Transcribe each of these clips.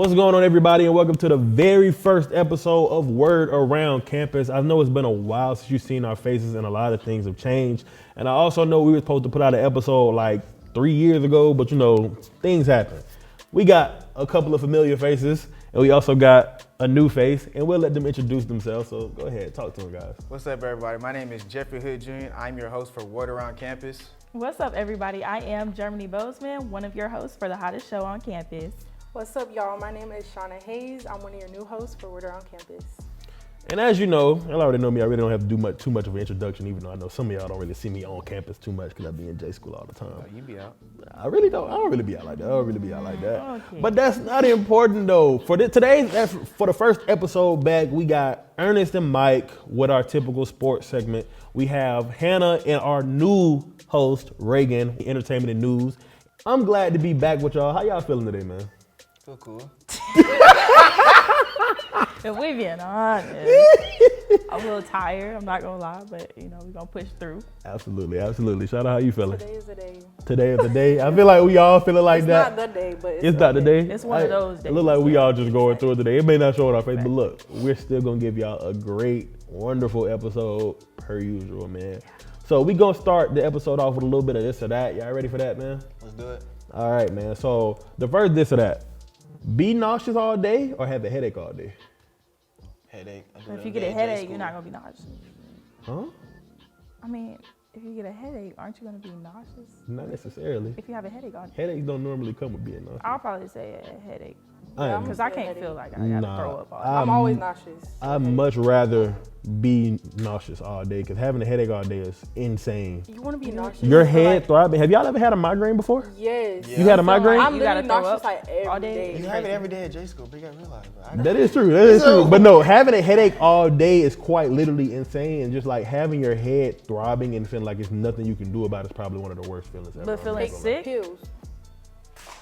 What's going on, everybody, and welcome to the very first episode of Word Around Campus. I know it's been a while since you've seen our faces, and a lot of things have changed. And I also know we were supposed to put out an episode like 3 years ago, but you know, things happen. We got a couple of familiar faces, and we also got a new face, and we'll let them introduce themselves. So go ahead, talk to them, guys. What's up, everybody? My name is Jeffrey Hood Jr. I'm your host for Word Around Campus. What's up, everybody? I am Germany Bozeman, one of your hosts for the hottest show on campus. What's up, y'all? My name is Shauna Hayes. I'm one of your new hosts for Word Around Campus. And as you know, y'all already know me, I really don't have to do too much of an introduction, even though I know some of y'all don't really see me on campus too much because I be in J school all the time. Oh, you be out. I really don't. I don't really be out like that. Okay. But that's not important though. For the first episode back, we got Ernest and Mike with our typical sports segment. We have Hannah and our new host, Reagan, entertainment and news. I'm glad to be back with y'all. How y'all feeling today, man? Feel cool. If we being honest, I'm a little tired. I'm not gonna lie, but you know we're gonna push through. Absolutely. Shout out, how you feeling? Today is the day. Today is the day. I feel like we all feeling like It's that. not the day, but It's not the day. It's one of those days. It look like we all just going through it today. It may not show on our face, but look, we're still gonna give y'all a great, wonderful episode per usual, man. So we gonna start the episode off with a little bit of this or that. Y'all ready for that, man? Let's do it. All right, man. So the first this or that. Be nauseous all day or have a headache all day? Headache. If you get a headache, you're not gonna be nauseous. Huh? I mean, if you get a headache, aren't you gonna be nauseous? Not necessarily. If you have a headache all day, Headaches don't normally come with being nauseous. I'll probably say a headache I because I can't feel like I gotta Nah, throw up all day. I'm always nauseous. I'd much rather be nauseous all day because having a headache all day is insane. You want to be nauseous? Your for, head like, throbbing. Have y'all ever had a migraine before? Yes. Yeah. You had a migraine? I'm You gotta literally throw nauseous up like every all day? day. You have it every day at J school, but you gotta realize, bro. That is true. But no, having a headache all day is quite literally insane. And just like having your head throbbing and feeling like it's nothing you can do about it is probably one of the worst feelings ever. But feeling sick? Pills.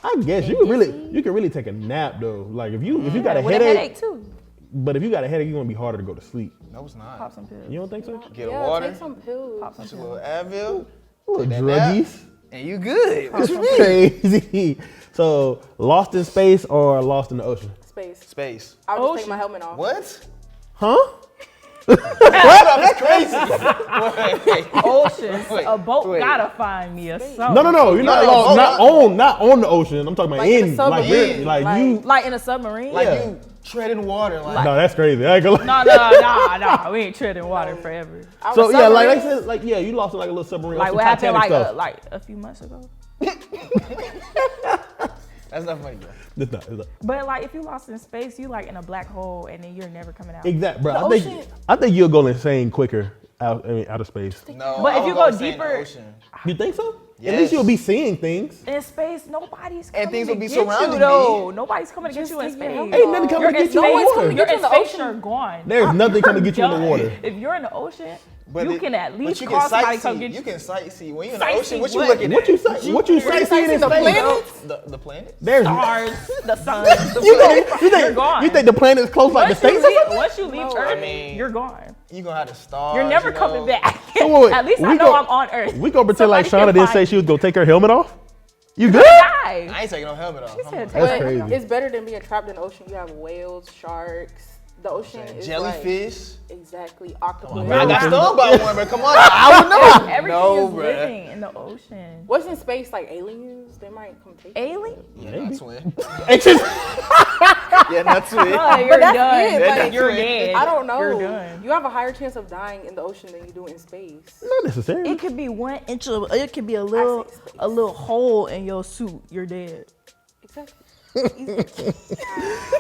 I guess you can really take a nap though. Like if you got a with headache, a headache too. but if you got a headache, you're gonna be harder to go to sleep. No, it's not. Pop some pills. You don't think so? Get Yeah, a water, take some pills. Pop some a pills. little Advil, Little that nap. druggies. and you good. Pop What you some mean? Crazy. So lost in space or lost in the ocean? Space. Space. I'll just take Ocean. my helmet off. What? Huh? That's crazy. Wait. Ocean. Wait, A boat wait. gotta find me or something. No. You're not lost. Not on the ocean. I'm talking about Like in a in. Like, submarine. like you. Like in a submarine? Like Yeah. you treading water. Like No, that's crazy. I ain't gonna lie. No. We ain't treading water forever. Our So yeah, like I submarine- said, like yeah, you lost in like a little submarine. Like some what happened Titanic like stuff. a few months ago. that's not funny, bro. It's not. But like if you lost in space, you like in a black hole and then you're never coming out. Exactly, bro. The ocean- I think you'll go insane quicker out of space. No. But I if you would go stay in the deeper- ocean. You think so? At Yes. least you'll be seeing things. In space, nobody's coming And things to will be get you surrounding though. me. Nobody's coming to get Just you in take your space. helmet Ain't nothing coming to You're get you in in the space, water. you're in in the space, ocean. you're gone. There's nothing coming to get you in the Done. water. If you're in the ocean, But you it- can at least but you call can somebody to come sightsee. get You you. can sightsee. When you're in the Sightsee ocean, what you what? looking at? What you sightseeing in the space? planets? The planet? There's Stars, the sun, you you're gone. think the planet's close like the states or something? Once you leave No, Earth, I mean- you're gone. You gonna have the stars. You're never you know? coming back. So wait, At least I we know go- I'm on Earth. We gonna pretend like Somebody Shauna can didn't say find she was gonna take her helmet off? You good? Die. I ain't taking no helmet off. She said, That's But crazy. it's better than being trapped in the ocean. You have whales, sharks. The ocean is Jellyfish. Like, exactly. Octopus. on, Bro, I got Jellyfish. stung by one, but come on, I would know. Everything No, is bruh. living in the ocean. What's in space? Like aliens? They might come take you. Alien? Yeah, Maybe. not twin. It's just- Yeah, not twin. Oh, you're But that's done. it, like- You're dead. I don't know. You're done. You have a higher chance of dying in the ocean than you do in space. Not necessarily. It could be 1 inch of. It could be a little hole in your suit. You're dead. Exactly.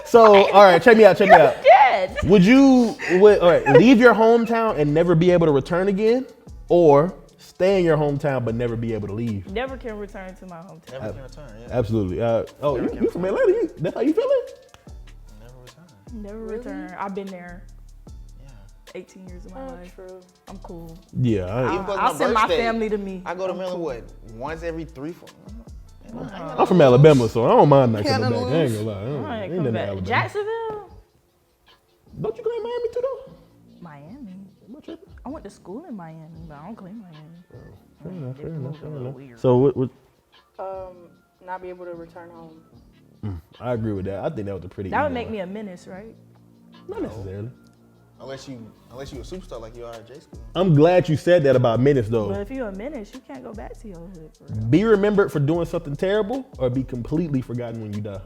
So, all right, check me out. Dead. Would you leave your hometown and never be able to return again, or stay in your hometown but never be able to leave? Never can return to my hometown. Never can return, yeah. Absolutely. You from Atlanta? That's how you feeling? Never return. Never Really? return. I've been there Yeah. 18 years of my life. True. I'm cool. Yeah. Even though I'll my send my birthday, family to me. I go to I'm Maryland, cool. what, once every 3-4 I'm from Alabama, so I don't mind not coming Yeah, back. no, I ain't gonna lie. I Ain't ain't nothing come to back. Alabama. Jacksonville? Don't you go to Miami too, though? Miami. What you- I went to school in Miami, but I don't claim Miami. Fair enough, fair enough, fair enough. Weird. So what? Not be able to return home. I agree with that. I think that was a pretty. That would easy make one. me a menace, right? Not necessarily. Unless you a superstar like you are at J school. I'm glad you said that about menace though. But if you're a menace, you can't go back to your hood for real. Be remembered for doing something terrible, or be completely forgotten when you die.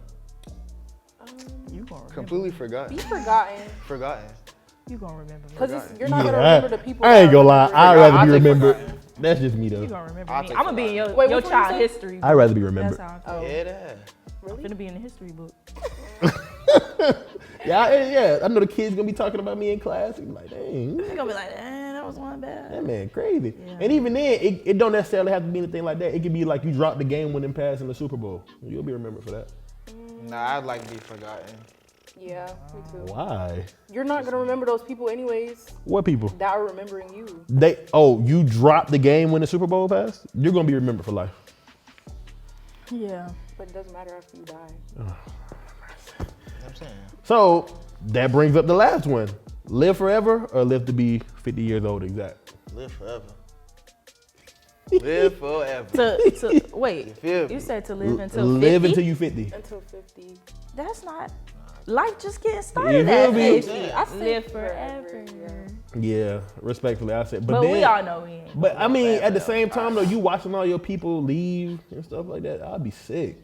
You gonna remember. Completely forgotten. Be forgotten. Forgotten. You gonna remember me. Because you're not going to Yeah, remember the people. I ain't that gonna lie. remember I'd you. rather I'll be take remembered. forgotten. That's just me though. You gonna remember I'll me. take I'm gonna be in your, Wait, your which one you child said? history book. I'd rather be remembered. That's how I Oh, feel. Yeah, that. I'm finna be in the history book. Yeah. I know the kids gonna be talking about me in class. And be like, dang, They're gonna be like, that was one bad. that man crazy. Yeah. And even then, it don't necessarily have to be anything like that. It could be like you dropped the game-winning pass in the Super Bowl. You'll be remembered for that. Nah, I'd like to be forgotten. Yeah, me too. Why? You're not going to remember those people anyways What people? that are remembering you. You dropped the game-winning Super Bowl pass? You're gonna be remembered for life. Yeah. But it doesn't matter after you die. You know what I'm saying? So that brings up the last one. Live forever or live to be 50 years old exact? Live forever. Live forever. Wait, You feel me? you said to live until 50? Live until you 50. Until 50. That's not, life just getting You started feel at me? 50. I say Live forever. Yeah, respectfully, I said. But then, we all know we ain't. But I mean, at the same time though, you watching all your people leave and stuff like that, I'd be sick.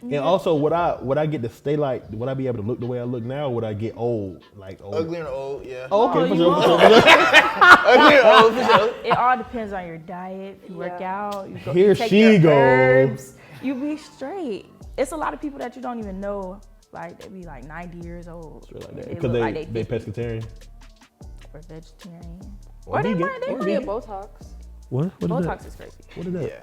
And also, would I get to stay like? Would I be able to look the way I look now? Or would I get old? Like old? Ugly and old, yeah. Oh, okay, Oh, for you sure, for won't. sure, for sure. Ugly and old, for sure. It all depends on your diet. If you work out, you go, Here you take she your go. herbs, you be straight. It's a lot of people that you don't even know, like they be like 90 years old. Straight like that. They Because look like they 50 pescatarian. or vegetarian. Or Or they vegan. might, they Or You might. can vegan. get Botox. What? What is Botox that? is crazy. What is that? Yeah.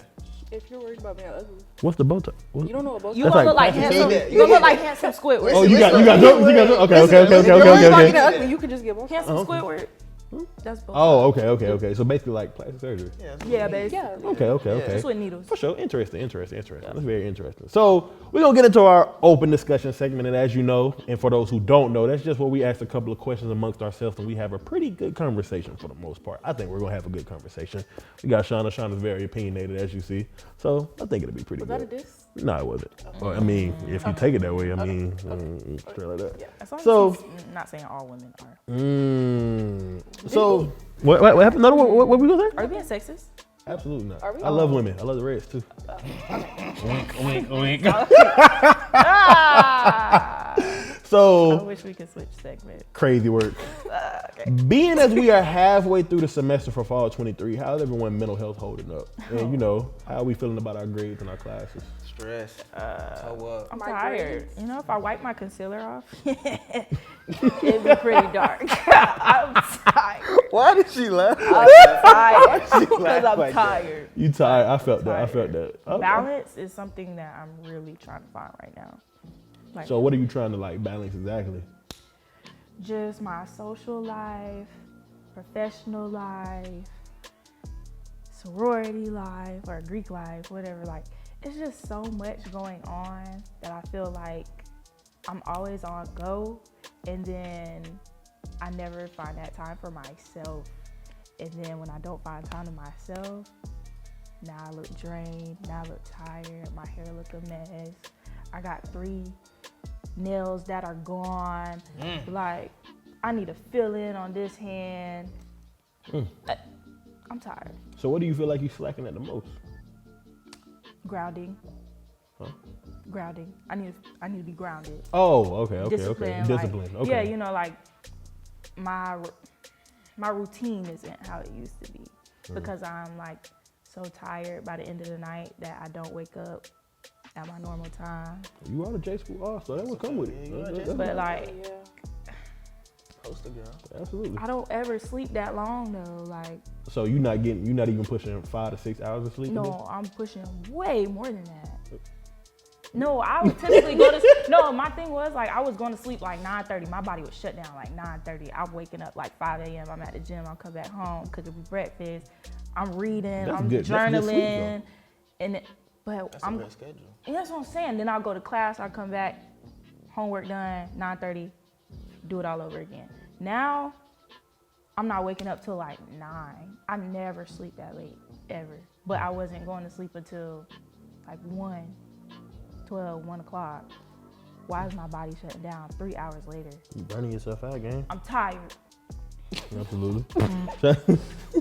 If you're worried about being ugly. What's the Botox? What? You don't know what Botox You That's gonna like look like plastic handsome. surgery. You gonna look like handsome Squidward. Oh, you got jokes. You got jokes. Okay. If you're worried about Okay. getting ugly, you can just get Botox. Handsome Oh, okay. Squidward. That's Botox. Oh, okay. So basically, like plastic surgery. Yeah, basically. Yeah. Okay. Just with needles. For sure. Interesting. That's very interesting. So we're going to get into our open discussion segment. And as you know, and for those who don't know, that's just where we ask a couple of questions amongst ourselves and we have a pretty good conversation for the most part. I think we're going to have a good conversation. We got Shauna. Shauna's very opinionated, as you see. So I think it'll be pretty Was that a good. diss? No, it wasn't. Well, I mean, if you take it that way, I mean, straight like that. As long as So- he's not saying all women are. So, what happened? No, what we going to say? Are you being sexist? Absolutely not. Are we? I love women. I love the Reds too. Wink. Ah! I So, wish we could switch segment. crazy work. Being as we are halfway through the semester for fall 23, how's everyone mental health holding up? And how are we feeling about our grades and our classes? Stress. So I'm My tired. grades. You know, if I wipe my concealer off, it'd be pretty dark. I'm tired. Why did she laugh? I'm tired She because laughed I'm like that. tired. You tired? I felt that. Tired. Okay. Balance is something that I'm really trying to find right now. Like, So, what are you trying to balance exactly? just my social life, professional life, sorority life, or Greek life, whatever. Like, it's just so much going on that I feel like I'm always on go, and then I never find that time for myself. And then when I don't find time to myself, now I look drained, now I look tired, my hair look a mess. I got 3 nails that are gone. Like, I need to fill in on this hand. I'm tired. So, what do you feel like you slacking at the most? Grounding. Huh? Grounding. I need to be grounded. Oh, okay. Discipline. Discipline. Like, Okay. Yeah, you know, like my routine isn't how it used to be because I'm like so tired by the end of the night that I don't wake up at my normal time. You are a J school so that would come with it. You are a J That's- school. But like, Yeah. Poster girl. Absolutely. I don't ever sleep that long though. Like, So you're not even pushing 5 to 6 hours of sleep? a day? no, I'm pushing way more than that. No, I would typically go to. No, my thing was like I was going to sleep like 9:30. My body was shut down like 9:30. I'm waking up like 5 a.m. I'm at the gym. I'll come back home, cooking me breakfast. I'm reading. That's I'm good. That's good sleep, journaling, but That's I'm. a good schedule. And that's what I'm saying. Then I'll go to class. I'll come back, homework done, 9:30, do it all over again. Now, I'm not waking up till like 9. I never sleep that late, ever. But I wasn't going to sleep until like 1 o'clock. Why is my body shutting down 3 hours later? You burning yourself out, gang. I'm tired. Absolutely.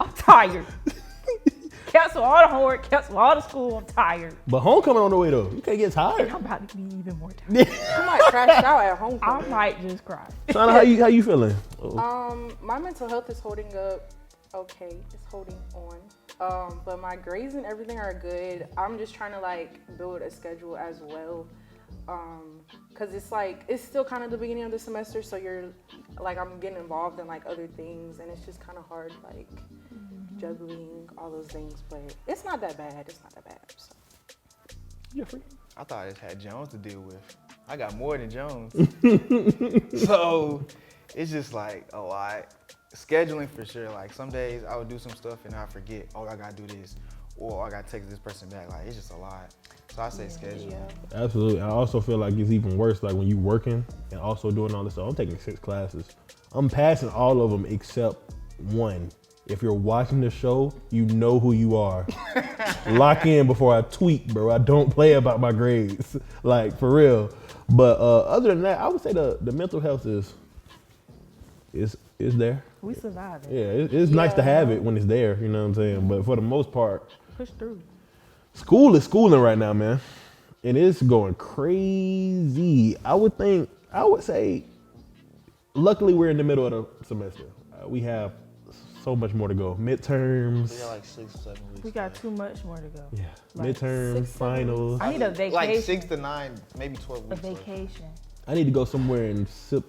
I'm tired. Cancel all the homework, cancel all the school. I'm tired. But homecoming on the way though. You can't get tired. I'm about to be even more tired. I might crash out at home. I might just cry. Shauna, how you feeling? My mental health is holding up okay. It's holding on. But my grades and everything are good. I'm just trying to like build a schedule as well. Cause it's still kind of the beginning of the semester, so you're like, I'm getting involved in like other things, and it's just kind of hard, like juggling all those things. But it's not that bad. So. I thought I just had Jones to deal with. I got more than Jones. So it's just like a lot. Scheduling for sure. Like some days I would do some stuff and I forget, oh, I gotta do this, or I gotta text this person back. Like it's just a lot. So I say scheduling. Yeah. Absolutely. I also feel like it's even worse like when you working and also doing all this stuff. I'm taking 6 classes. I'm passing all of them except one. If you're watching the show, you know who you are. Lock in before I tweet, bro. I don't play about my grades, like for real. But other than that, I would say the mental health is there. We survived it. Yeah, it's nice to have it when it's there. You know what I'm saying? But for the most part, Push through. school is schooling right now, man. And it's going crazy. I would say, luckily we're in the middle of the semester. We have so much more to go. Midterms. We got like 6 or 7 weeks. We got too much more to go. Yeah. Like Midterms, 6, 7 finals. I need a vacation. Like 6 to 9, maybe 12 A weeks. left. vacation. I need to go somewhere and sip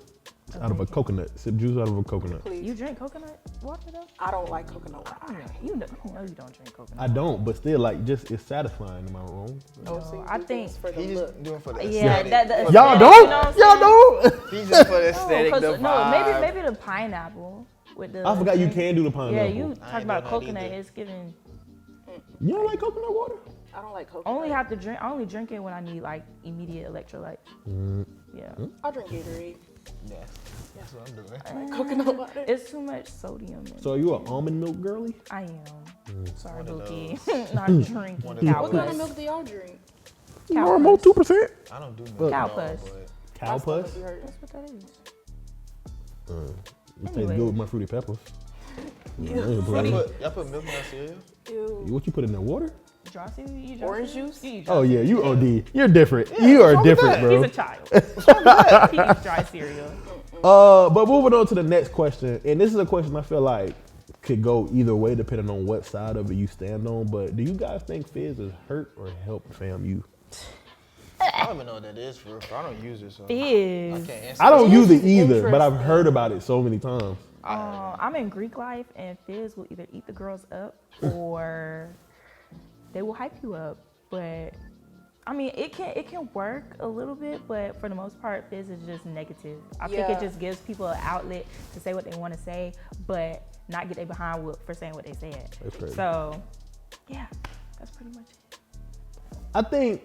out of a coconut. Sip juice out of a coconut. Please. You drink coconut water though? I don't like coconut water. You know you don't drink coconut. I don't, but still, like, just it's satisfying. Am I wrong? Oh, No, so I you do think- things for the He's look. just doing for the Yeah, aesthetic. Y'all you don't? know what I'm Y'all saying? don't? He's just for the aesthetic, No, the 'cause- no, vibe. maybe the pineapple with the. I forgot you can do the pineapple. Yeah, you I talk ain't about doing that coconut. either. It's giving. You don't like coconut water? I don't like coconut. Only have to drink. I only drink it when I need like immediate electrolytes. Yeah, I drink Gatorade. Yes, that's what I'm doing. I like coconut water. it's too much sodium. In So are you an almond milk girly? I am. Sorry, One of Bookie. Not drinking One cow of What kind of puss. milk do y'all drink? Cow Normal, puss. 2%. I don't do milk Cow at all, puss. but Cow puss? That's what we heard. That's what that is. It tastes Anyway. good with my fruity peppers. Ew. y'all put milk in that cereal? Ew. Oh. What you put in the water? Draw cereal? You draw Orange cereal? juice? You eat dry Oh yeah, cereal. you OD. You're different. You are different, bro. He's a child. He eats dry cereal. But moving on to the next question, and this is a question I feel like could go either way depending on what side of it you stand on. But do you guys think Fizz has hurt or helped FAMU? I don't even know what that is for real. I don't use it, so. I Fizz. can't answer I don't Fizz use it is either, but I've interesting. heard about it so many times. I'm in Greek life, and Fizz will either eat the girls up or they will hype you up. But I mean, it can work a little bit, but for the most part, Fizz is just negative. I think Yeah. it just gives people an outlet to say what they want to say, but not get their behind whooped for saying what they said. That's crazy. So, yeah, that's pretty much it. I think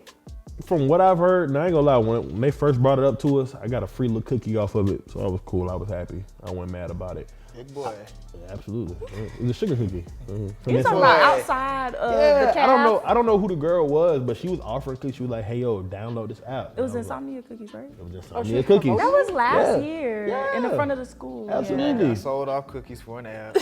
from what I've heard, and I ain't gonna lie, when they first brought it up to us, I got a free little cookie off of it, so I was cool. I was happy. I wasn't mad about it. Big boy. Yeah, absolutely. It was a sugar cookie. You Finesse talking it. about outside of the Yeah, calf? I don't know who the girl was, but she was offering cookies. She was like, "Hey, yo, download this app." It was And I like, insomnia cookies, right? It was just Oh, she insomnia was cookies. That was last Yeah. year in the Yeah. front of the school. yeah. Absolutely. I sold off cookies for an app.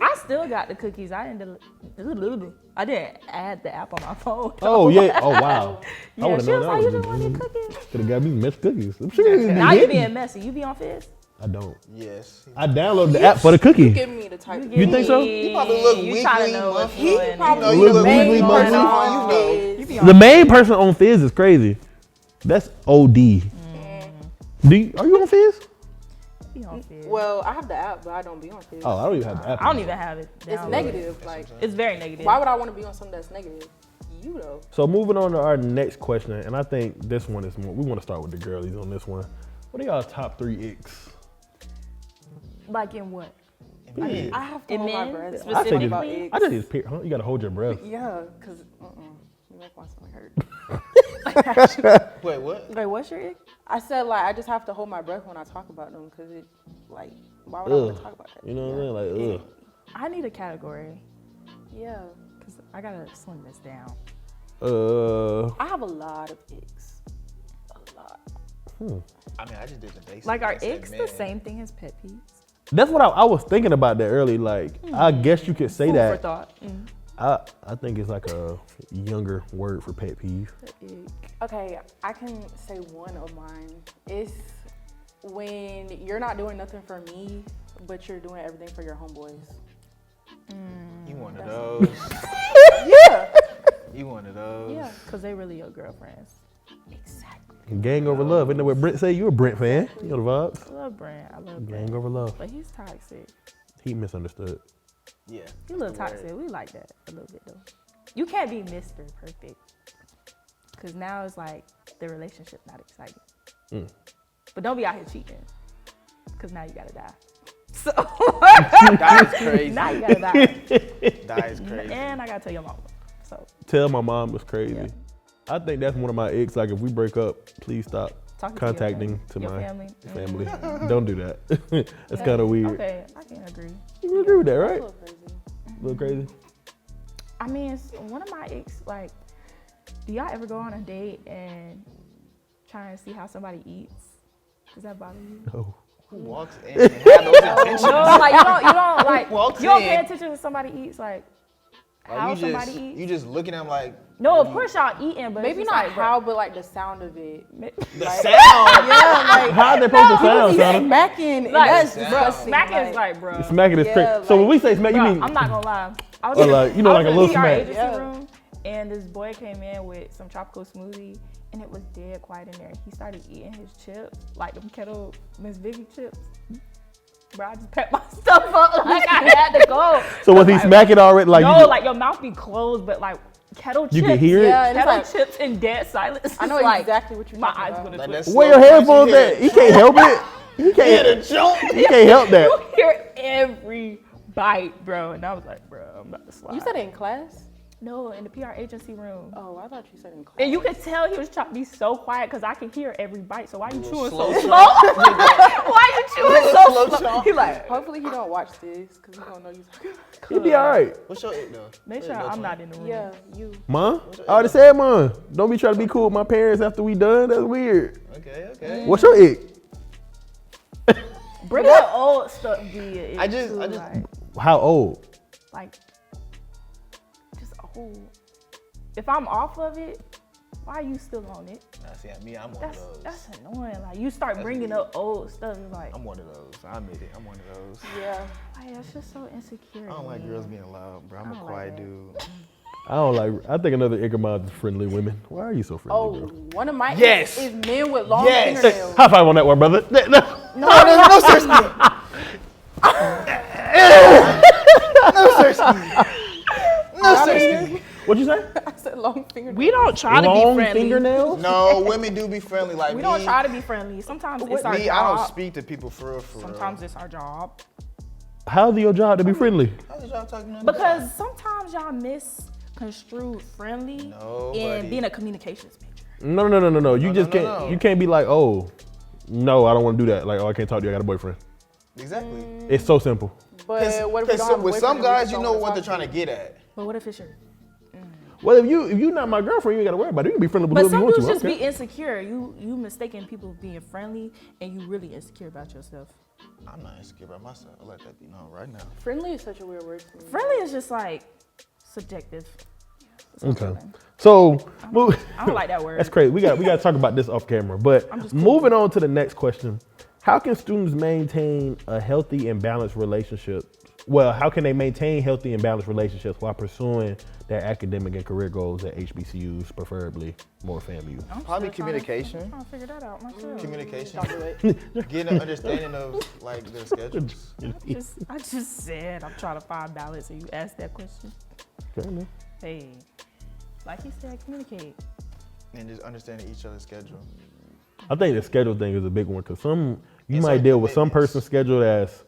I still got the cookies. I didn't add the app on my phone. Oh yeah. Oh wow. Yeah, I would've she known was that like, you was just a- want your cookies. Could have got me missed cookies. I'm sure it Now you hidden. being messy. You be on Fizz? I don't. Yes. I downloaded the app for the cookie. Give me the type. You think so? You probably look You trying to weekly, know what's monthly. going probably on. You look main weekly, person monthly. on You know. Fizz. You be on The main person on Fizz is crazy. That's OD. Are you on Fizz? be on Fizz. Well, I have the app, but I don't be on Fizz. Oh, I don't even have the app. I don't even have it. It's downloaded. negative. Like, It's very negative. why would I want to be on something that's negative? You though. So moving on to our next question, and I think this one is more. We want to start with the girlies on this one. What are y'all top 3 icks? Like in what? Yeah. I have to In hold my men, breath. I say specifically? this. I just huh? You gotta hold your breath. Yeah, cause you make my stomach hurt. Wait, what? Wait, what's your ick? I said like I just have to hold my breath when I talk about them, cause it like why would I want Ugh. to talk about that? You know what I mean? Like, ugh. I need a category Yeah, because I gotta slim this down. I have a lot of icks. A lot. I mean, I just did the basic. Like, are I said icks the men. same thing as pet peeves? That's what I was thinking about that early. Like, I guess you could say Food for that. thought. I think it's like a younger word for pet peeve. Okay, I can say one of mine. It's when you're not doing nothing for me, but you're doing everything for your homeboys. You one of those. Yeah. You one of those. Yeah, because they really your girlfriends. Exactly. Gang over love. Isn't that what Brent say? You a Brent fan. You know the vibes. I love Brent. I love Brent. Gang over love. But he's toxic. He misunderstood. Yeah. He's a little toxic. We like that a little bit though. You can't be Mr. Perfect. Because now it's like the relationship not exciting. But don't be out here cheating. Because now you gotta die. So That is crazy. now you gotta die. That is crazy. And I gotta tell your mama. So Tell my mom it's crazy. Yeah. I think that's one of my icks. Like, if we break up, please stop talking contacting to your my family. family. Don't do that. That's kind of weird. Okay, I can agree. You agree with that, That's right? a little crazy. A little crazy. I mean, it's one of my icks, like, do y'all ever go on a date and try and see how somebody eats? Does that bother you? No. Who walks in and have those intentions? No, like you don't like Walks you don't in. pay attention to somebody eats, like how Like, somebody eats. You just looking at them like. No, of course y'all eating, but Maybe it's not just like, how, but like the sound of it. The Like- sound. Yeah, like How are they supposed to sound, he's Shana? smacking, and Like, that's bro, disgusting. smacking is like, bro. Smacking is Yeah, crazy. So when we say smack, you Bro, mean I'm not gonna lie. I was Or in the- like, you know, I like was a in little the PR smack. agency Yeah. room, and this boy came in with some tropical smoothie, and it was dead quiet in there. He started eating his chips, like them kettle Miss Vicky chips. Bro, I just packed my stuff up like I had to go. So was he Like, smacking already? Like, no, you, just- like your mouth be closed, but like kettle chips. you can hear Yeah, it? and it's Kettle like, chips in dead silence. I know It's like, exactly what you're my talking eyes about. gonna Like twitch. that Where your slow headphones motion at? He can't help it. He can't. He can't help that. You hear every bite, bro. And I was like, bro, I'm about to slide. You said it in class? No, in the PR agency room. Oh, I thought you said in class. And you could tell he was trying to be so quiet because I could hear every bite. So why you chewing so slow slow? Why you chewing so slow slow? He like, Hopefully he don't watch this because he don't know you talking. He be all right. What's your ick though? make sure I'm not in the room. Yeah, you. Mom? I already said, Mom. Don't be trying to be cool with my parents after we done. That's weird. Okay. What's your ick? Bring that old stuff. Be I just- like, How old? like, just old. If I'm off of it, why are you still on it? Nah, see, me, I'm one of those. That's annoying. Like you start bringing up old stuff. It's like, I'm one of those. I admit it. I'm one of those. Yeah. like, that's just so insecure. I don't like man. girls being loud, bro. I'm I a don't quiet like that. dude. I don't like. I think another ick of mine is friendly women. Why are you so friendly, Oh, bro? one of my Yes. is men with long Yes. fingernails. High five on that one, brother. No. No, seriously. No, seriously. What'd you say? I said long fingernails. We don't try to be Long friendly. fingernails? No, women do be friendly. Like We me, don't try to be friendly. Sometimes it's our me, I don't job. speak to people for real, for real. Sometimes it's our job. How's it your job to be friendly? How's y'all talking to Because sometimes y'all misconstrue friendly Nobody. in being a communications major. No. You just can't. no. You can't be like, oh, no, I don't want to do that. Like, oh, I can't talk to you. I got a boyfriend. Exactly. It's so simple. But what if we don't have a with some boyfriend and we guys, just you don't know wanna what they're talk trying to get at. But what if it's your? Well, if you not my girlfriend, you ain't got to worry about it. You can be friendly with But whoever you some want dudes to. just Okay. be insecure. You mistaking people being friendly, and you really insecure about yourself. I'm not insecure about myself. I'll let that be known right now. Friendly is such a weird word to me. Friendly is just like subjective. That's what I'm Okay. feeling. So, I don't like that word. that's crazy. We got to talk about this off camera. But moving on to the next question: how can students maintain a healthy and balanced relationship? Well, how can they maintain healthy and balanced relationships while pursuing their academic and career goals at HBCUs, preferably more FAMU? I'm Probably still trying to- communication. I'm trying to figure that out myself. Communication. Don't do it. Getting an understanding of like their schedules. I just said I'm trying to find balance, and you asked that question. Okay, man. Hey, like you said, communicate. And just understanding each other's schedule. I think the schedule thing is a big one because you It's might like deal with some commitments. person's schedule that's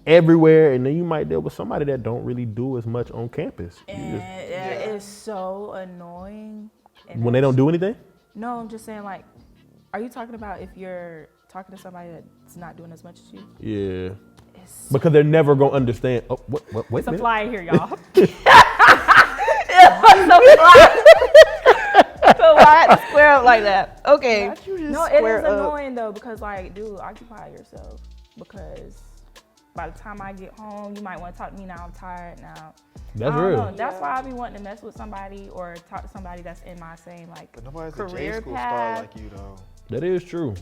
everywhere, and then you might deal with somebody that don't really do as much on campus. You And just- that is so annoying. And when they don't do anything. No, I'm just saying, like, are you talking about if you're talking to somebody that's not doing as much as you? Yeah, It's, because they're never gonna understand. Oh, wait it's a a minute. fly in here, y'all. It's a fly. It's a know why I had to square up like that. Okay. Not you just No, it square is up. annoying though because like, dude, occupy yourself because by the time I get home, you might want to talk to me now. I'm tired now. That's I don't real. know. That's why I be wanting to mess with somebody or talk to somebody that's in my same like But nobody's a career J school path. star like you though. That is true.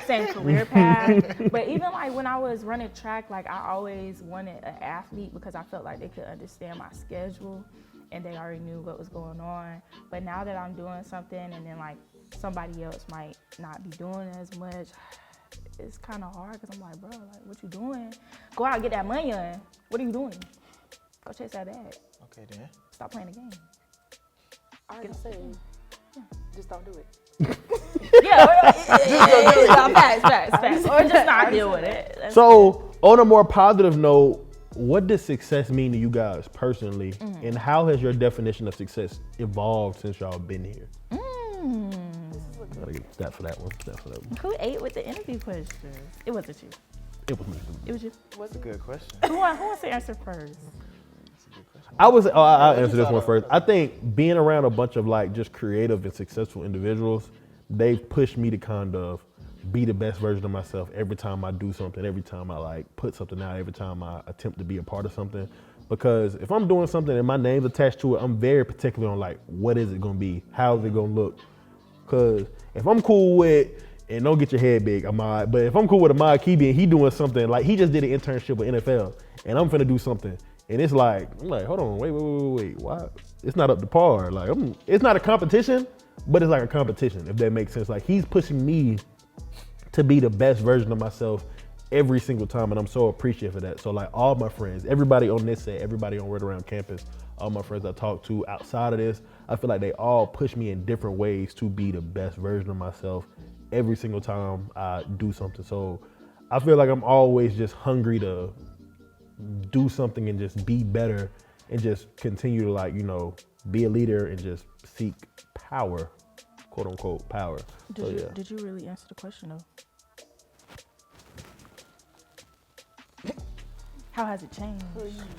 Same career path. But even like when I was running track, like I always wanted an athlete because I felt like they could understand my schedule and they already knew what was going on. But now that I'm doing something and then like somebody else might not be doing as much, it's kind of hard because I'm like, bro, like what you doing? Go out and get that money on. What are you doing? Go chase that bag. Okay then. Stop playing the game. I already say, just don't do it. Facts. Or just not deal with it. That's So, on a more positive note, what does success mean to you guys personally, Mm-hmm. and how has your definition of success evolved since y'all been here? Gotta get that for that one. That for that one. Who ate with the interview questions? It wasn't you. It was me. It was you. That's a good question. Who wants to answer first? I'll answer this one first. I think being around a bunch of like just creative and successful individuals, they've pushed me to kind of be the best version of myself every time I do something, every time I like put something out, every time I attempt to be a part of something. Because if I'm doing something and my name's attached to it, I'm very particular on like what is it gonna be, how's it gonna look. Cause if I'm cool with, and don't get your head big, Ahmad, but if I'm cool with Ahmad Kibi and he doing something, like he just did an internship with NFL and I'm finna do something, and it's like, I'm like, hold on, wait, why? It's not up to par. Like, it's not a competition, but it's like a competition, if that makes sense. Like he's pushing me to be the best version of myself every single time, and I'm so appreciative of that. So like all my friends, everybody on this set, everybody on Word Around Campus, all my friends I talk to outside of this, I feel like they all push me in different ways to be the best version of myself every single time I do something. So I feel like I'm always just hungry to do something and just be better and just continue to like, you know, be a leader and just seek power, quote unquote power. Did you really answer the question though? How has it changed?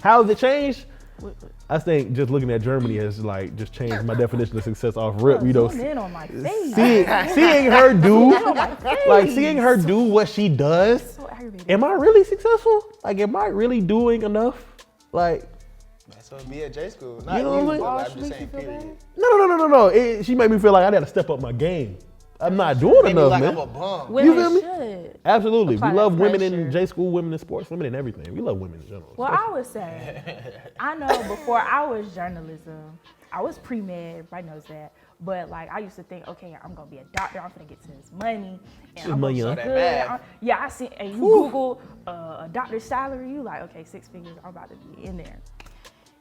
How has it changed? What- I think just looking at Germany has like just changed my definition of success off rip. You know, Zoom in on my face. seeing her do On my face. like seeing her do what she does. So aggravated. Am I really successful? Like, am I really doing enough? Like, So be at J school. Not You know what I'm but saying? I'm just saying period. no. She made me feel like I got to step up my game. I'm not doing Maybe enough, like man. I'm a bum. Women feel me? should. Absolutely, Apply we that love women in pressure. J school, women in sports, women in everything. We love women in general. Well, I would say, I know before I was journalism, I was pre-med, everybody knows that. But like, I used to think, okay, I'm gonna be a doctor, I'm gonna get to this money. And I'm money, gonna huh? be That good. bag. Yeah, I see, and you Google a doctor's salary, you like, okay, 6 figures, I'm about to be in there.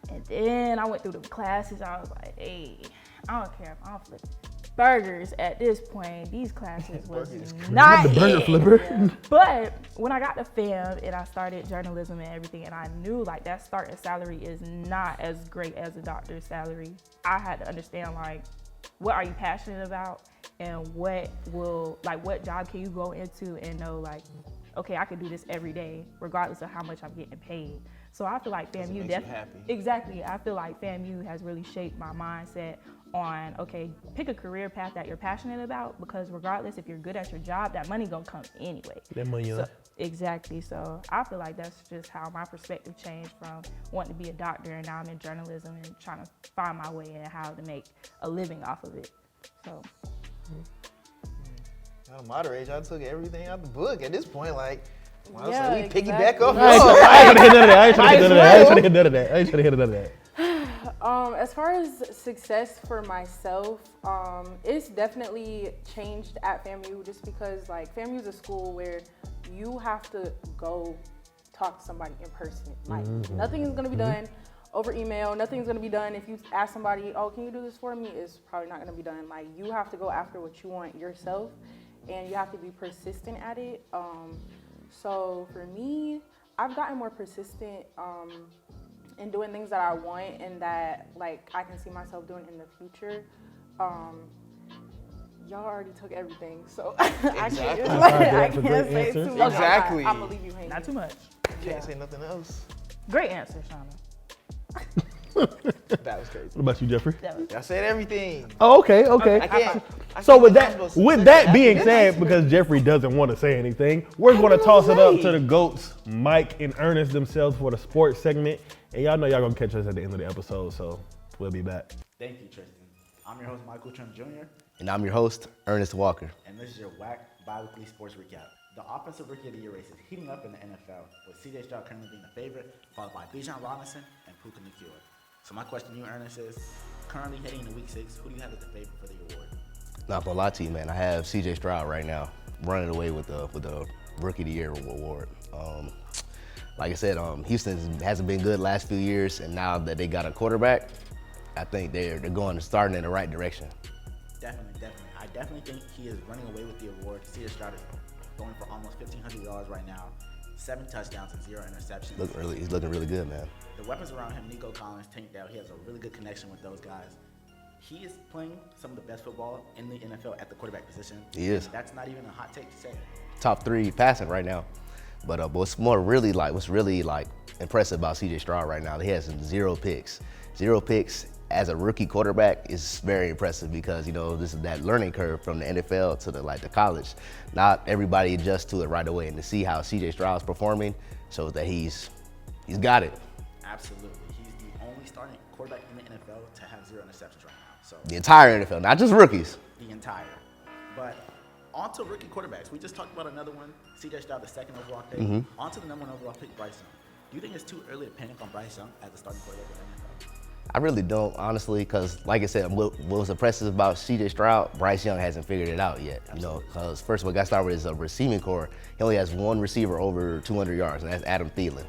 And then I went through the classes, I was like, hey, I don't care if I'm flipping burgers at this point. These classes was not The burger it. flipper. But when I got to FAM and I started journalism and everything, and I knew like that starting salary is not as great as a doctor's salary, I had to understand like, what are you passionate about, and what job can you go into and know like, okay, I can do this every day, regardless of how much I'm getting paid. So I feel like FAMU makes you definitely, happy. exactly. I feel like FAMU has really shaped my mindset on, okay, pick a career path that you're passionate about, because regardless if you're good at your job, that money gonna come anyway. That money, So, exactly. So I feel like that's just how my perspective changed from wanting to be a doctor, and now I'm in journalism and trying to find my way in how to make a living off of it. So Y'all moderate. Y'all took everything out the book. At this point, like, well, Yeah, so we exactly. piggyback off. I ain't trying to hit none of that. I ain't trying to hit none of that. As far as success for myself, it's definitely changed at FAMU, just because like FAMU is a school where you have to go talk to somebody in person. Like nothing is gonna be done over email. Nothing's gonna be done if you ask somebody, "Oh, can you do this for me?" It's probably not gonna be done. Like you have to go after what you want yourself, and you have to be persistent at it. So for me, I've gotten more persistent in doing things that I want and that like I can see myself doing in the future. Y'all already took everything, so I Exactly. can't, That's a I can't great say answer. too much. Exactly. I'm gonna leave you hanging. not too much. Can't say nothing else. Great answer, Shauna. That was crazy. What about you, Jeffrey? I said everything. Oh, okay, okay. I can't. So with I'm supposed to say that that. being said, because Jeffrey doesn't want to say anything, we're going to toss it up to the GOATs, Mike and Ernest themselves for the sports segment. And y'all know y'all going to catch us at the end of the episode, so we'll be back. Thank you, Tristan. I'm your host, Michael Trump Jr., And I'm your host, Ernest Walker. and this is your WAC bi-weekly sports recap. The Offensive Rookie of the Year race is heating up in the NFL, with C.J. Stroud currently being the favorite, followed by Bijan Robinson and Puka Nacua. So my question to you, Ernest, is currently heading into Week 6, who do you have as the favorite for the award? Not gonna lie to you, man. I have C.J. Stroud right now, running away with the Rookie of the Year award. Like I said, Houston hasn't been good last few years, and now that they got a quarterback, I think they're starting in the right direction. Definitely. I definitely think he is running away with the award. C.J. Stroud is going for almost 1,500 yards right now, 7 touchdowns and 0 interceptions. He's looking really good, man. The weapons around him, Nico Collins, Tank Dell, he has a really good connection with those guys. He is playing some of the best football in the NFL at the quarterback position. He is. That's not even a hot take to say. Top 3 passing right now. But what's really impressive about C.J. Stroud right now, he has 0 picks. 0 picks as a rookie quarterback is very impressive because, this is that learning curve from the NFL to the college. Not everybody adjusts to it right away, and to see how C.J. Stroud's performing shows that he's got it. Absolutely. He's the only starting quarterback in the NFL to have 0 interceptions right now. So The entire NFL, not just rookies. the entire. But on to rookie quarterbacks. We just talked about another one, C.J. Stroud, the 2nd overall pick. On to the number 1 overall pick, Bryce Young. Do you think it's too early to panic on Bryce Young as the starting quarterback in the NFL? I really don't, honestly, because like I said, what was impressive about C.J. Stroud, Bryce Young hasn't figured it out yet. Because first of all, got started with his receiving core. He only has 1 receiver over 200 yards, and that's Adam Thielen.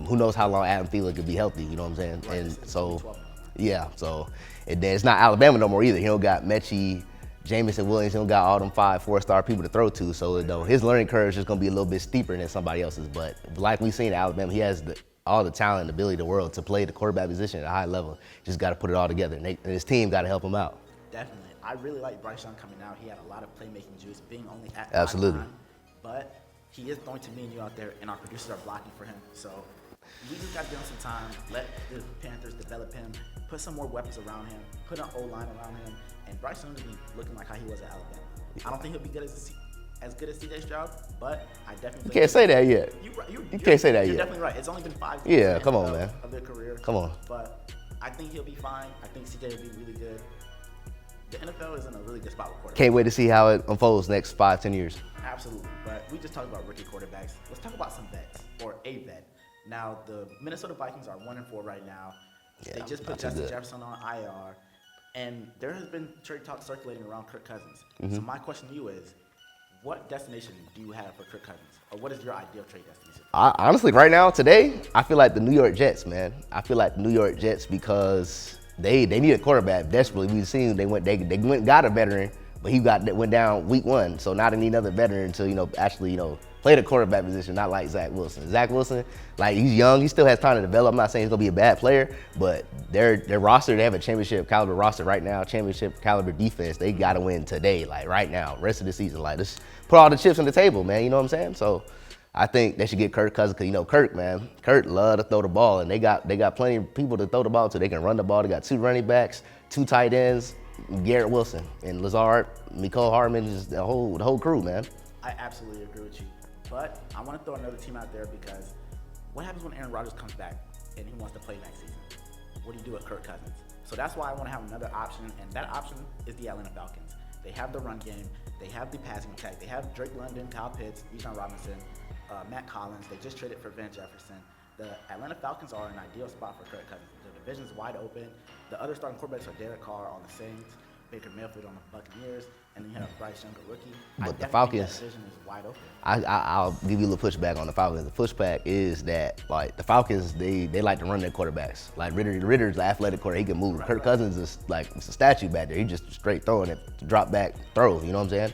Who knows how long Adam Thielen could be healthy? You know what I'm saying? Right, And it's so, 12 now. yeah. So, and then it's not Alabama no more either. He don't got Mechie, Jamison Williams. He don't got all them 5 4-star people to throw to. So his learning curve is just gonna be a little bit steeper than somebody else's. But like we've seen at Alabama, he has all the talent and ability in the world to play the quarterback position at a high level. Just got to put it all together, and his team got to help him out. Definitely. I really like Bryce Young coming out. He had a lot of playmaking juice, being only at Absolutely. 5'9", but he is throwing to me and you out there, and our producers are blocking for him. So we just got to give him some time, let the Panthers develop him, put some more weapons around him, put an O-line around him, and Bryce Young will be looking like how he was at Alabama. I don't think he'll be good as good as C.J. Stroud, but I definitely You can't say that yet. You can't say that You're yet. definitely right. It's only been 5 Yeah, years come on, man. of their career. Come on. But I think he'll be fine. I think C.J. will be really good. The NFL is in a really good spot with quarterbacks. Can't wait to see how it unfolds next 5-10 years. Absolutely. But we just talked about rookie quarterbacks. Let's talk about some vets, or a vet. Now, the Minnesota Vikings are 1-4 right now. Yeah, They just not put too Justin good. Jefferson on IR. And there has been trade talk circulating around Kirk Cousins. Mm-hmm. So my question to you is, what destination do you have for Kirk Cousins? Or what is your ideal trade destination? Honestly, right now, today, I feel like the New York Jets, man. I feel like the New York Jets because they need a quarterback desperately. We've seen they went and got a veteran, but he went down week 1. So now they need another veteran to actually play the quarterback position, not like Zach Wilson. Zach Wilson, he's young, he still has time to develop. I'm not saying he's gonna be a bad player, but their roster, they have a championship caliber roster right now, championship caliber defense. They gotta win today, right now, rest of the season. Just put all the chips on the table, man. You know what I'm saying? So I think they should get Kirk Cousins, because Kirk love to throw the ball, and they got plenty of people to throw the ball to. They can run the ball. They got 2 running backs, 2 tight ends, Garrett Wilson and Lazard, Mecole Hardman, just the whole crew, man. I absolutely agree with you. But I want to throw another team out there, because what happens when Aaron Rodgers comes back and he wants to play next season? What do you do with Kirk Cousins? So that's why I want to have another option, and that option is the Atlanta Falcons. They have the run game. They have the passing attack. They have Drake London, Kyle Pitts, Bijan Robinson, Matt Collins. They just traded for Van Jefferson. The Atlanta Falcons are an ideal spot for Kirk Cousins. The division's wide open. The other starting quarterbacks are Derek Carr on the Saints, Baker Mayfield on the Buccaneers, and then you have Bryce Young, a rookie. But the That Falcons, division is wide open. I'll give you a little pushback on the Falcons. The pushback is that the Falcons, they like to run their quarterbacks. Ritter's the athletic quarterback, he can move. Kirk Cousins is it's a statue back there. He just straight throwing it, drop back throws. You know what I'm saying?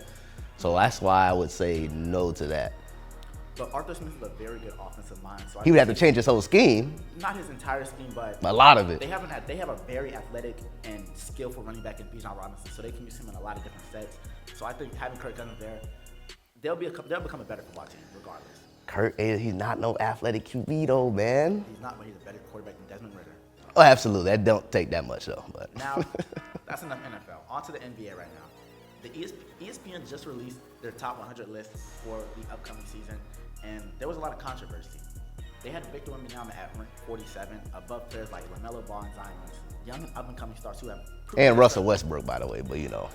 So that's why I would say no to that. But Arthur Smith is a very good offensive mind. So He would have to change his whole scheme, not his entire scheme, but a lot of it. they have a very athletic and skillful running back in Bijan Robinson, so they can use him in a lot of different sets. So I think having Kirk Cousins there, they'll become a better football team regardless. Kirk, he's not no athletic QB though, man. He's not, but he's a better quarterback than Desmond Ridder. Oh, absolutely. That don't take that much though. But Now, that's enough NFL. On to the NBA right now. The ESPN just released their top 100 list for the upcoming season, and there was a lot of controversy. They had Victor Wembanyama at rank 47, above players like LaMelo Ball and Zion, young up-and-coming stars who have and Russell Westbrook, by the way. But you know,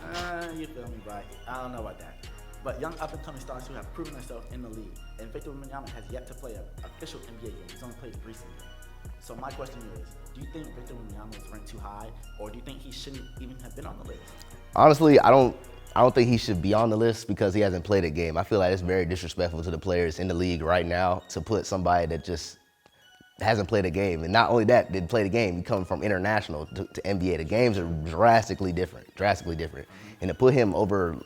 you feel me, right? I don't know about that. But young up-and-coming stars who have proven themselves in the league, and Victor Wembanyama has yet to play an official NBA game. He's only played 3 seasons. So my question is, do you think Victor Wembanyama is ranked too high, or do you think he shouldn't even have been on the list? honestly, I don't think he should be on the list because he hasn't played a game. I feel like it's very disrespectful to the players in the league right now to put somebody that just hasn't played a game. And not only that, didn't play the game, he comes from international to NBA. The games are drastically different. And to put him over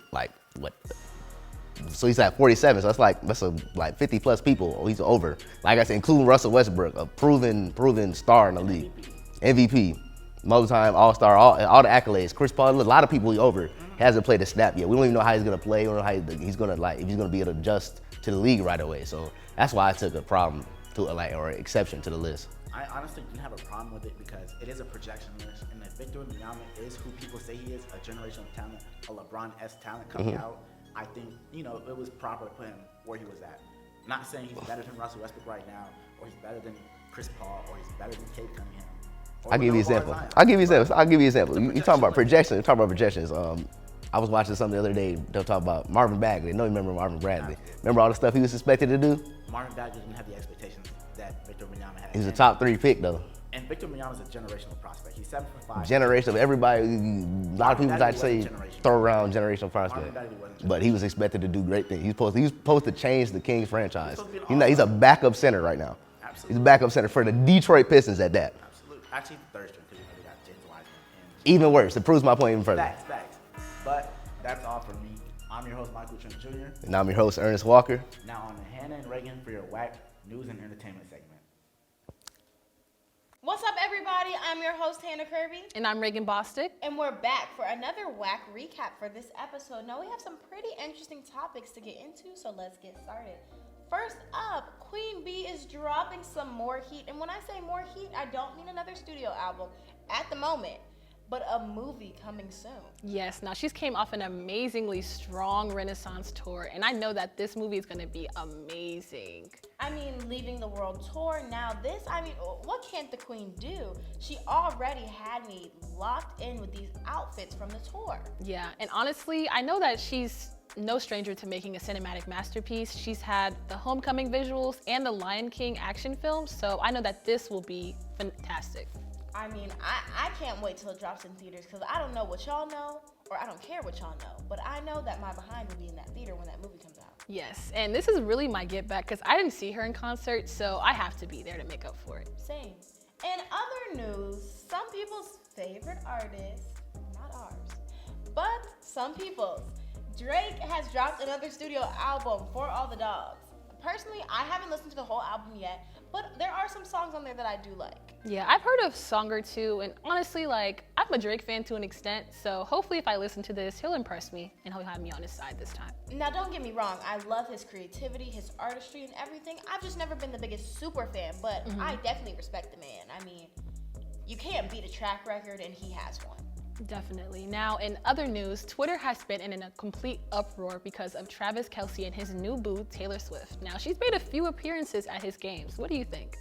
so he's at 47, so that's like 50 plus people he's over. Like I said, including Russell Westbrook, a proven star in the league. MVP, multi-time All-Star, all the accolades. Chris Paul, a lot of people over. Hasn't played a snap yet. We don't even know how he's gonna play. We don't know how he's gonna if he's gonna be able to adjust to the league right away. So that's why I took a problem to or exception to the list. I honestly didn't have a problem with it because it is a projection list, and if Victor Wembanyama is who people say he is, a generational talent, a LeBron-esque talent coming out, I think it was proper to put him where he was at. Not saying he's better than Russell Westbrook right now, or he's better than Chris Paul, or he's better than Cade Cunningham. I'll give you an example. You talking about projections. I was watching something the other day. They'll talk about Marvin Bagley. I know you remember Marvin Bagley. Remember all the stuff he was expected to do? Marvin Bagley didn't have the expectations that Victor Wembanyama had. He was a top 3 pick though. And Victor Wembanyama is a generational prospect. He's 7 for 5. Generational. Everybody, a lot of people like to say throw around generational prospect. But he was expected to do great things. He was supposed to change the Kings franchise. He's a backup center right now. Absolutely. He's a backup center for the Detroit Pistons at that. Absolutely. Actually, third string because they got James Wiseman. Even worse. It proves my point even further. Facts. But that's all from me. I'm your host, Michael Trent Jr. And I'm your host, Ernest Walker. Now on to Hannah and Reagan for your WAC news and entertainment segment. What's up, everybody? I'm your host, Hannah Kirby. And I'm Reagan Bostick. And we're back for another WAC recap for this episode. Now, we have some pretty interesting topics to get into, so let's get started. First up, Queen Bee is dropping some more heat. And when I say more heat, I don't mean another studio album at the moment, but a movie coming soon. Yes, now she's came off an amazingly strong Renaissance tour, and I know that this movie is gonna be amazing. I mean, leaving the world tour, now this, what can't the Queen do? She already had me locked in with these outfits from the tour. Yeah, and honestly, I know that she's no stranger to making a cinematic masterpiece. She's had the Homecoming visuals and the Lion King action films, so I know that this will be fantastic. I mean, I can't wait till it drops in theaters because I don't know what y'all know, or I don't care what y'all know, but I know that my behind will be in that theater when that movie comes out. Yes, and this is really my get back because I didn't see her in concert, so I have to be there to make up for it. Same. In other news, some people's favorite artist, not ours, but some people's, Drake has dropped another studio album, For All the Dogs. Personally, I haven't listened to the whole album yet, but there are some songs on there that I do like. Yeah, I've heard of Song or Two, and honestly, I'm a Drake fan to an extent, so hopefully if I listen to this, he'll impress me, and he'll have me on his side this time. Now, don't get me wrong, I love his creativity, his artistry, and everything. I've just never been the biggest super fan, but I definitely respect the man. I mean, you can't beat a track record, and he has one. Definitely. Now, in other news, Twitter has been in a complete uproar because of Travis Kelce and his new boo, Taylor Swift. Now, she's made a few appearances at his games. What do you think?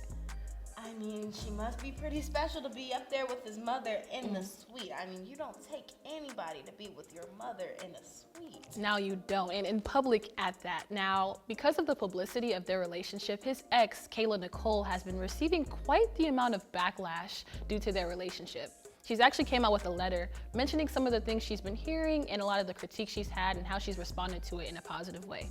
I mean, she must be pretty special to be up there with his mother in the suite. I mean, you don't take anybody to be with your mother in a suite. Now you don't, and in public at that. Now, because of the publicity of their relationship, his ex, Kayla Nicole, has been receiving quite the amount of backlash due to their relationship. She's actually came out with a letter mentioning some of the things she's been hearing and a lot of the critiques she's had and how she's responded to it in a positive way.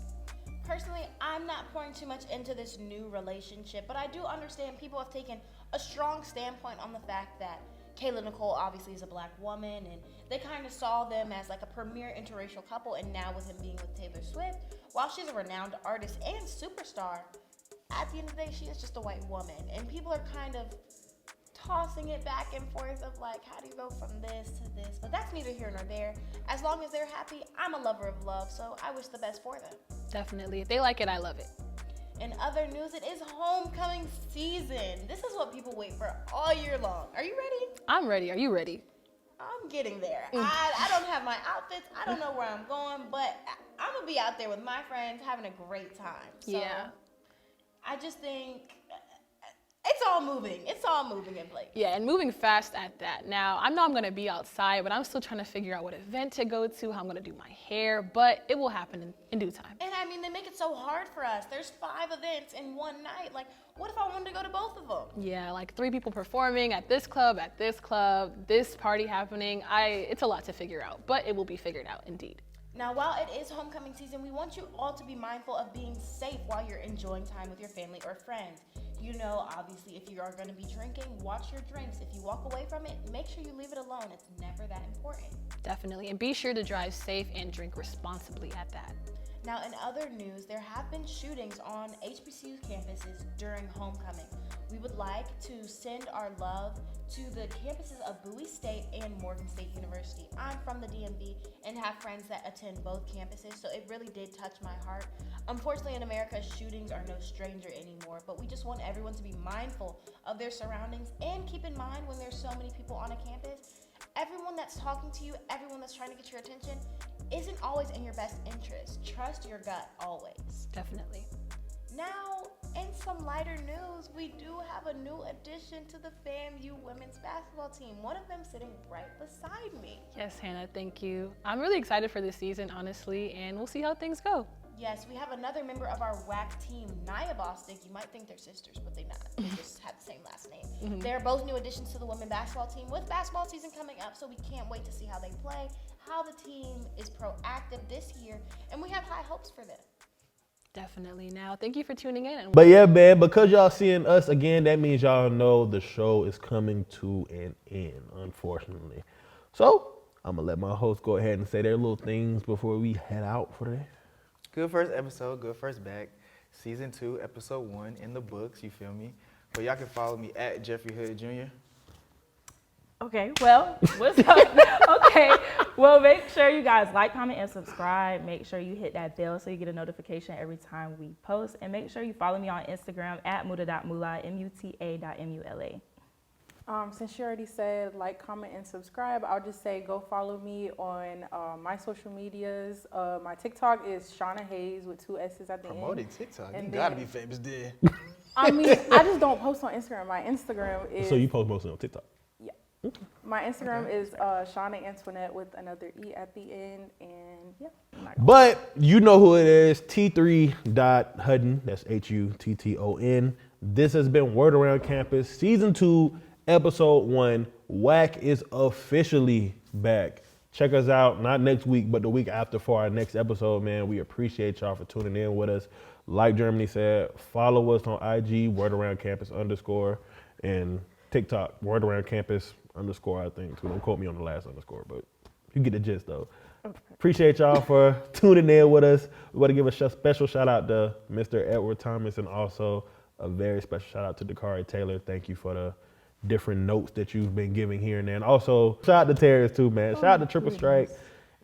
Personally, I'm not pouring too much into this new relationship, but I do understand people have taken a strong standpoint on the fact that Kayla Nicole obviously is a black woman, and they kind of saw them as like a premier interracial couple, and now with him being with Taylor Swift, while she's a renowned artist and superstar, at the end of the day, she is just a white woman, and people are kind of tossing it back and forth of like, how do you go from this to this? But that's neither here nor there. As long as they're happy, I'm a lover of love, so I wish the best for them. Definitely. If they like it, I love it. In other news, it is homecoming season. This is what people wait for all year long. Are you ready? I'm ready. Are you ready? I'm getting there. I don't have my outfits. I don't know where I'm going, but I'm going to be out there with my friends having a great time. So Yeah. I just think it's all moving. It's all moving in place. Yeah, and moving fast at that. Now, I know I'm going to be outside, but I'm still trying to figure out what event to go to, how I'm going to do my hair, but it will happen in due time. And I mean, they make it so hard for us. There's 5 events in one night. Like, what if I wanted to go to both of them? Yeah, like 3 people performing at this club, this party happening. It's a lot to figure out, but it will be figured out indeed. Now, while it is homecoming season, we want you all to be mindful of being safe while you're enjoying time with your family or friends. You know, obviously, if you are going to be drinking, watch your drinks. If you walk away from it, make sure you leave it alone. It's never that important. Definitely, and be sure to drive safe and drink responsibly at that. Now, in other news, there have been shootings on HBCU campuses during homecoming. We would like to send our love to the campuses of Bowie State and Morgan State University. I'm from the DMV and have friends that attend both campuses, so it really did touch my heart. Unfortunately, in America, shootings are no stranger anymore, but we just want everyone to be mindful of their surroundings and keep in mind when there's so many people on a campus, everyone that's talking to you, everyone that's trying to get your attention, isn't always in your best interest. Trust your gut always. Definitely. Now, in some lighter news, we do have a new addition to the FAMU women's basketball team. One of them sitting right beside me. Yes, Hannah, thank you. I'm really excited for this season, honestly, and we'll see how things go. Yes, we have another member of our WAC team, Nia Bostic. You might think they're sisters, but they're not. They just have the same last name. They're both new additions to the women's basketball team with basketball season coming up, so we can't wait to see how they play, how the team is proactive this year, and we have high hopes for them. Definitely. Now, thank you for tuning in. But yeah, man, because y'all seeing us again, that means y'all know the show is coming to an end, unfortunately. So I'm going to let my host go ahead and say their little things before we head out for today. Good first episode, good first back. Season 2, episode 1 in the books, you feel me? But y'all can follow me at Jeffrey Hood Jr. Okay, well, what's up? Okay, well, make sure you guys like, comment, and subscribe. Make sure you hit that bell so you get a notification every time we post. And make sure you follow me on Instagram at muta.mula, muta.mula. Since you already said like, comment, and subscribe, I'll just say go follow me on my social medias. My TikTok is Shauna Hayes with 2 S's at the Promoting end. TikTok, And you then- gotta be famous there. I mean, I just don't post on Instagram. My Instagram is So you post mostly on TikTok? my Instagram is Shauna Antoinette with another E at the end, and yeah. But you know who it is, T3.Hutton, that's Hutton. This has been Word Around Campus, Season 2, Episode 1. WAC is officially back. Check us out, not next week, but the week after for our next episode, man. We appreciate y'all for tuning in with us. Like Germany said, follow us on IG, Word Around Campus _ and TikTok, Word Around Campus _ I think. So don't quote me on the last _ but you get the gist though. Appreciate y'all for tuning in with us. We want to give a special shout out to Mr. Edward Thomas and also a very special shout out to Dakari Taylor. Thank you for the different notes that you've been giving here and there. And also shout out to Terrence too, man. Shout out to Triple Strike.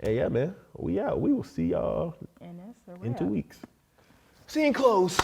And yeah, man, we out. We will see y'all in 2 weeks. Scene close.